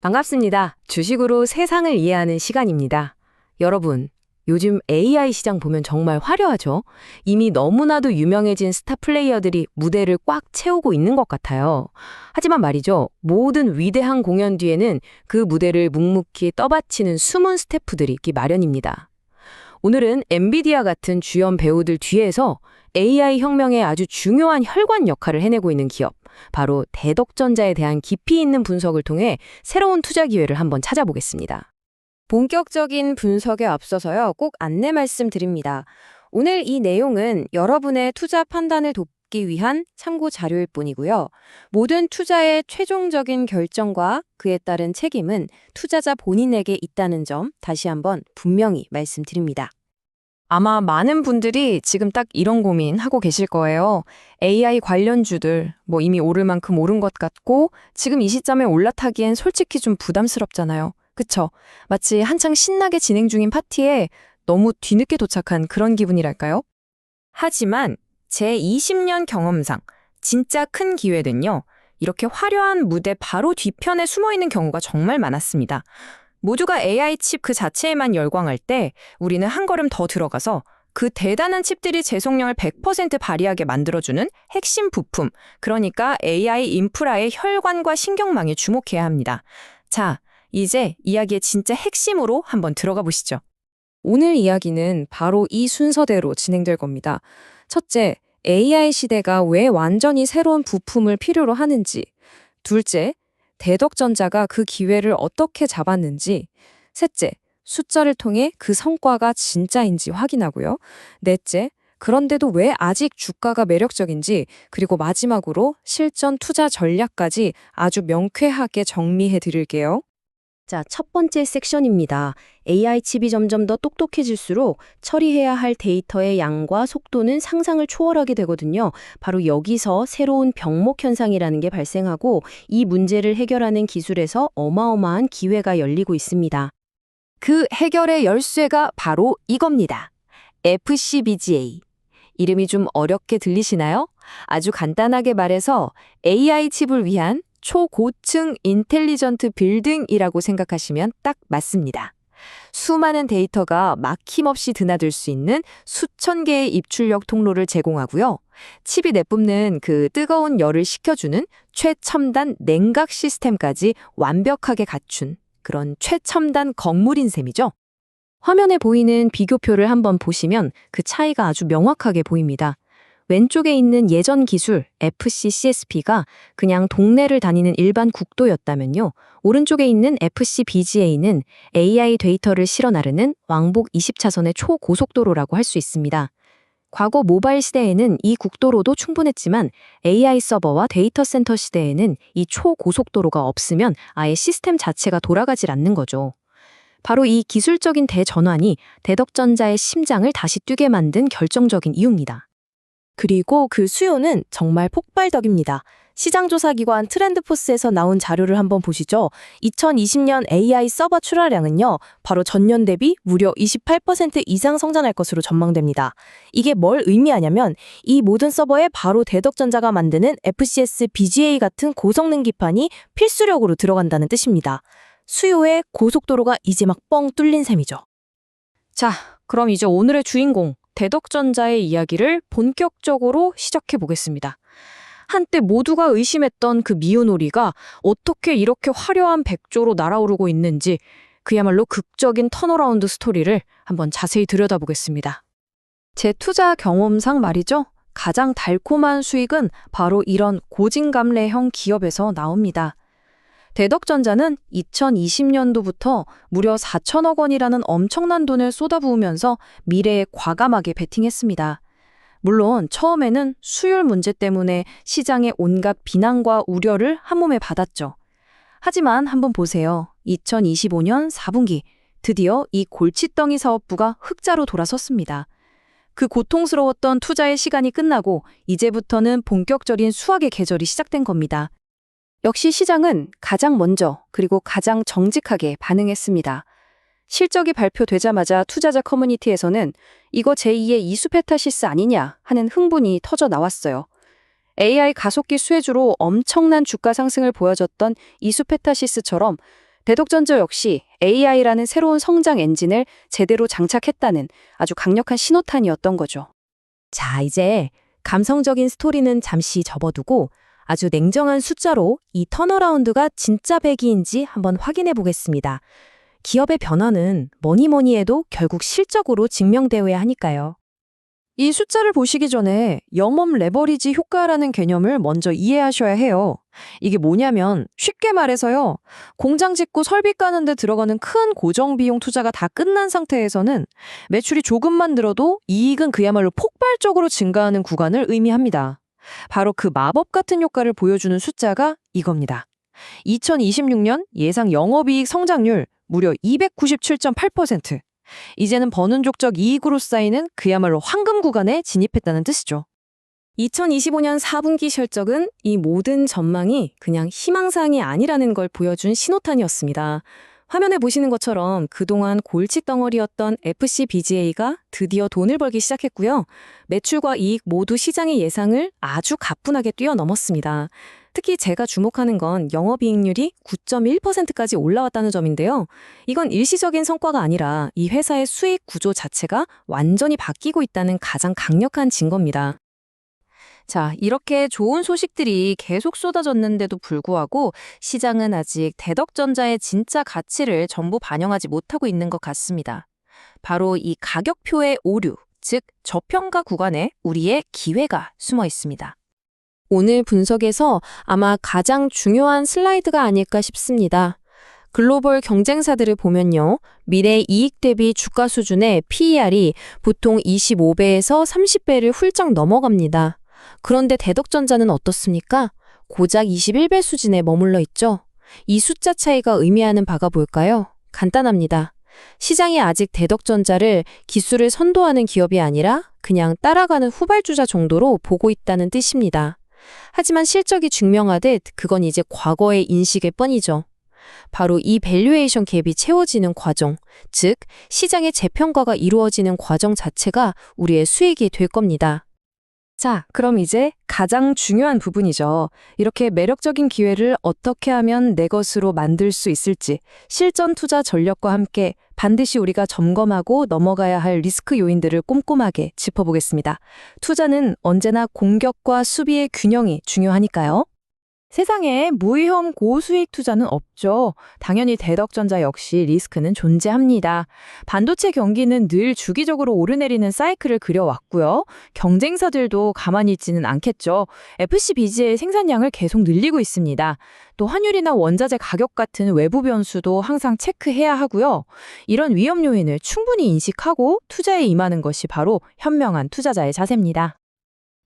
반갑습니다. 주식으로 세상을 이해하는 시간입니다. 여러분, 요즘 AI 시장 보면 정말 화려하죠? 이미 너무나도 유명해진 스타 플레이어들이 무대를 꽉 채우고 있는 것 같아요. 하지만 말이죠, 모든 위대한 공연 뒤에는 그 무대를 묵묵히 떠받치는 숨은 스태프들이 있기 마련입니다. 오늘은 엔비디아 같은 주연 배우들 뒤에서 AI 혁명에 아주 중요한 혈관 역할을 해내고 있는 기업, 바로 대덕전자에 대한 깊이 있는 분석을 통해 새로운 투자 기회를 한번 찾아보겠습니다. 본격적인 분석에 앞서서요, 꼭 안내 말씀드립니다. 오늘 이 내용은 여러분의 투자 판단을 돕기 위한 참고 자료일 뿐이고요. 모든 투자의 최종적인 결정과 그에 따른 책임은 투자자 본인에게 있다는 점 다시 한번 분명히 말씀드립니다. 아마 많은 분들이 지금 딱 이런 고민하고 계실 거예요. AI 관련주들 이미 오를 만큼 오른 것 같고 지금 이 시점에 올라타기엔 솔직히 좀 부담스럽잖아요. 그쵸? 마치 한창 신나게 진행 중인 파티에 너무 뒤늦게 도착한 그런 기분이랄까요? 하지만 제 20년 경험상 진짜 큰 기회는요. 이렇게 화려한 무대 바로 뒤편에 숨어있는 경우가 정말 많았습니다. 모두가 AI 칩 그 자체에만 열광할 때 우리는 한 걸음 더 들어가서 그 대단한 칩들이 제속력을 100% 발휘하게 만들어주는 핵심 부품, 그러니까 AI 인프라의 혈관과 신경망에 주목해야 합니다. 자, 이제 이야기의 진짜 핵심으로 한번 들어가 보시죠. 오늘 이야기는 바로 이 순서대로 진행될 겁니다. 첫째, AI 시대가 왜 완전히 새로운 부품을 필요로 하는지. 둘째, 대덕전자가 그 기회를 어떻게 잡았는지. 셋째, 숫자를 통해 그 성과가 진짜인지 확인하고요. 넷째, 그런데도 왜 아직 주가가 매력적인지, 그리고 마지막으로 실전 투자 전략까지 아주 명쾌하게 정리해 드릴게요. 자, 첫 번째 섹션입니다. AI 칩이 점점 더 똑똑해질수록 처리해야 할 데이터의 양과 속도는 상상을 초월하게 되거든요. 바로 여기서 새로운 병목 현상이라는 게 발생하고 이 문제를 해결하는 기술에서 어마어마한 기회가 열리고 있습니다. 그 해결의 열쇠가 바로 이겁니다. FCBGA. 이름이 좀 어렵게 들리시나요? 아주 간단하게 말해서 AI 칩을 위한 초고층 인텔리전트 빌딩이라고 생각하시면 딱 맞습니다. 수많은 데이터가 막힘없이 드나들 수 있는 수천 개의 입출력 통로를 제공하고요. 칩이 내뿜는 그 뜨거운 열을 식혀주는 최첨단 냉각 시스템까지 완벽하게 갖춘 그런 최첨단 건물인 셈이죠. 화면에 보이는 비교표를 한번 보시면 그 차이가 아주 명확하게 보입니다. 왼쪽에 있는 예전 기술 FCCSP가 그냥 동네를 다니는 일반 국도였다면요. 오른쪽에 있는 FCBGA는 AI 데이터를 실어 나르는 왕복 20차선의 초고속도로라고 할 수 있습니다. 과거 모바일 시대에는 이 국도로도 충분했지만 AI 서버와 데이터 센터 시대에는 이 초고속도로가 없으면 아예 시스템 자체가 돌아가질 않는 거죠. 바로 이 기술적인 대전환이 대덕전자의 심장을 다시 뛰게 만든 결정적인 이유입니다. 그리고 그 수요는 정말 폭발적입니다. 시장조사기관 트렌드포스에서 나온 자료를 한번 보시죠. 2020년 AI 서버 출하량은요, 바로 전년 대비 무려 28% 이상 성장할 것으로 전망됩니다. 이게 뭘 의미하냐면 이 모든 서버에 바로 대덕전자가 만드는 FCS BGA 같은 고성능 기판이 필수력으로 들어간다는 뜻입니다. 수요의 고속도로가 이제 막 뻥 뚫린 셈이죠. 자, 그럼 이제 오늘의 주인공 대덕전자의 이야기를 본격적으로 시작해 보겠습니다. 한때 모두가 의심했던 그 미우놀이가 어떻게 이렇게 화려한 백조로 날아오르고 있는지 그야말로 극적인 턴어라운드 스토리를 한번 자세히 들여다보겠습니다. 제 투자 경험상 말이죠. 가장 달콤한 수익은 바로 이런 고진감래형 기업에서 나옵니다. 대덕전자는 2020년도부터 무려 4천억 원이라는 엄청난 돈을 쏟아부으면서 미래에 과감하게 베팅했습니다. 물론 처음에는 수율 문제 때문에 시장의 온갖 비난과 우려를 한몸에 받았죠. 하지만 한번 보세요. 2025년 4분기 드디어 이 골칫덩이 사업부가 흑자로 돌아섰습니다. 그 고통스러웠던 투자의 시간이 끝나고 이제부터는 본격적인 수확의 계절이 시작된 겁니다. 역시 시장은 가장 먼저 그리고 가장 정직하게 반응했습니다. 실적이 발표되자마자 투자자 커뮤니티에서는 이거 제2의 이수페타시스 아니냐 하는 흥분이 터져 나왔어요. AI 가속기 수혜주로 엄청난 주가 상승을 보여줬던 이수페타시스처럼 대덕전자 역시 AI라는 새로운 성장 엔진을 제대로 장착했다는 아주 강력한 신호탄이었던 거죠. 자, 이제 감성적인 스토리는 잠시 접어두고 아주 냉정한 숫자로 이 턴어라운드가 진짜 배기인지 한번 확인해 보겠습니다. 기업의 변화는 뭐니 해도 결국 실적으로 증명되어야 하니까요. 이 숫자를 보시기 전에 영업 레버리지 효과라는 개념을 먼저 이해하셔야 해요. 이게 뭐냐면 쉽게 말해서요. 공장 짓고 설비 까는 데 들어가는 큰 고정 비용 투자가 다 끝난 상태에서는 매출이 조금만 늘어도 이익은 그야말로 폭발적으로 증가하는 구간을 의미합니다. 바로 그 마법 같은 효과를 보여주는 숫자가 이겁니다. 2026년 예상 영업이익 성장률 무려 297.8%. 이제는 버는 족적 이익으로 쌓이는 그야말로 황금 구간에 진입했다는 뜻이죠. 2025년 4분기 실적은 이 모든 전망이 그냥 희망사항이 아니라는 걸 보여준 신호탄이었습니다. 화면에 보시는 것처럼 그동안 골칫덩어리였던 FCBGA가 드디어 돈을 벌기 시작했고요. 매출과 이익 모두 시장의 예상을 아주 가뿐하게 뛰어넘었습니다. 특히 제가 주목하는 건 영업이익률이 9.1%까지 올라왔다는 점인데요. 이건 일시적인 성과가 아니라 이 회사의 수익 구조 자체가 완전히 바뀌고 있다는 가장 강력한 증거입니다. 자, 이렇게 좋은 소식들이 계속 쏟아졌는데도 불구하고 시장은 아직 대덕전자의 진짜 가치를 전부 반영하지 못하고 있는 것 같습니다. 바로 이 가격표의 오류, 즉 저평가 구간에 우리의 기회가 숨어 있습니다. 오늘 분석에서 아마 가장 중요한 슬라이드가 아닐까 싶습니다. 글로벌 경쟁사들을 보면요. 미래 이익 대비 주가 수준의 PER이 보통 25배에서 30배를 훌쩍 넘어갑니다. 그런데 대덕전자는 어떻습니까? 고작 21배 수준에 머물러 있죠. 이 숫자 차이가 의미하는 바가 뭘까요? 간단합니다. 시장이 아직 대덕전자를 기술을 선도하는 기업이 아니라 그냥 따라가는 후발주자 정도로 보고 있다는 뜻입니다. 하지만 실적이 증명하듯 그건 이제 과거의 인식일 뿐이죠. 바로 이 밸류에이션 갭이 채워지는 과정, 즉 시장의 재평가가 이루어지는 과정 자체가 우리의 수익이 될 겁니다. 자, 그럼 이제 가장 중요한 부분이죠. 이렇게 매력적인 기회를 어떻게 하면 내 것으로 만들 수 있을지 실전 투자 전략과 함께 반드시 우리가 점검하고 넘어가야 할 리스크 요인들을 꼼꼼하게 짚어보겠습니다. 투자는 언제나 공격과 수비의 균형이 중요하니까요. 세상에 무위험 고수익 투자는 없죠. 당연히 대덕전자 역시 리스크는 존재합니다. 반도체 경기는 늘 주기적으로 오르내리는 사이클을 그려왔고요. 경쟁사들도 가만히 있지는 않겠죠. FCBG의 생산량을 계속 늘리고 있습니다. 또 환율이나 원자재 가격 같은 외부 변수도 항상 체크해야 하고요. 이런 위험 요인을 충분히 인식하고 투자에 임하는 것이 바로 현명한 투자자의 자세입니다.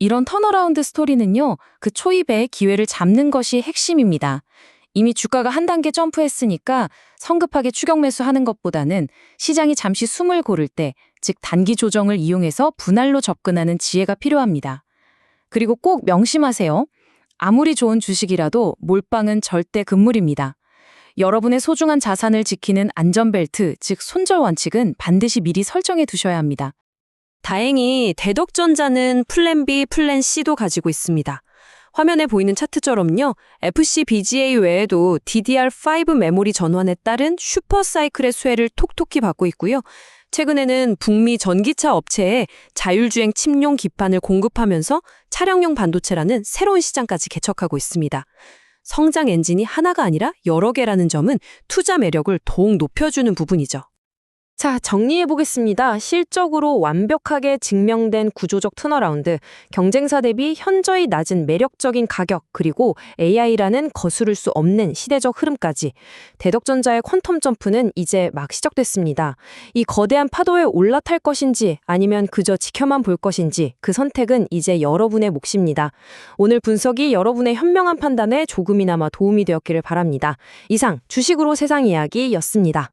이런 턴어라운드 스토리는요, 그 초입에 기회를 잡는 것이 핵심입니다. 이미 주가가 한 단계 점프했으니까 성급하게 추격 매수하는 것보다는 시장이 잠시 숨을 고를 때, 즉 단기 조정을 이용해서 분할로 접근하는 지혜가 필요합니다. 그리고 꼭 명심하세요. 아무리 좋은 주식이라도 몰빵은 절대 금물입니다. 여러분의 소중한 자산을 지키는 안전벨트, 즉 손절 원칙은 반드시 미리 설정해 두셔야 합니다. 다행히 대덕전자는 플랜 B, 플랜 C도 가지고 있습니다. 화면에 보이는 차트처럼요. FCBGA 외에도 DDR5 메모리 전환에 따른 슈퍼사이클의 수혜를 톡톡히 받고 있고요. 최근에는 북미 전기차 업체에 자율주행 칩용 기판을 공급하면서 차량용 반도체라는 새로운 시장까지 개척하고 있습니다. 성장 엔진이 하나가 아니라 여러 개라는 점은 투자 매력을 더욱 높여주는 부분이죠. 자, 정리해보겠습니다. 실적으로 완벽하게 증명된 구조적 턴어라운드, 경쟁사 대비 현저히 낮은 매력적인 가격, 그리고 AI라는 거스를 수 없는 시대적 흐름까지 대덕전자의 퀀텀 점프는 이제 막 시작됐습니다. 이 거대한 파도에 올라탈 것인지 아니면 그저 지켜만 볼 것인지 그 선택은 이제 여러분의 몫입니다. 오늘 분석이 여러분의 현명한 판단에 조금이나마 도움이 되었기를 바랍니다. 이상 주식으로 세상 이야기였습니다.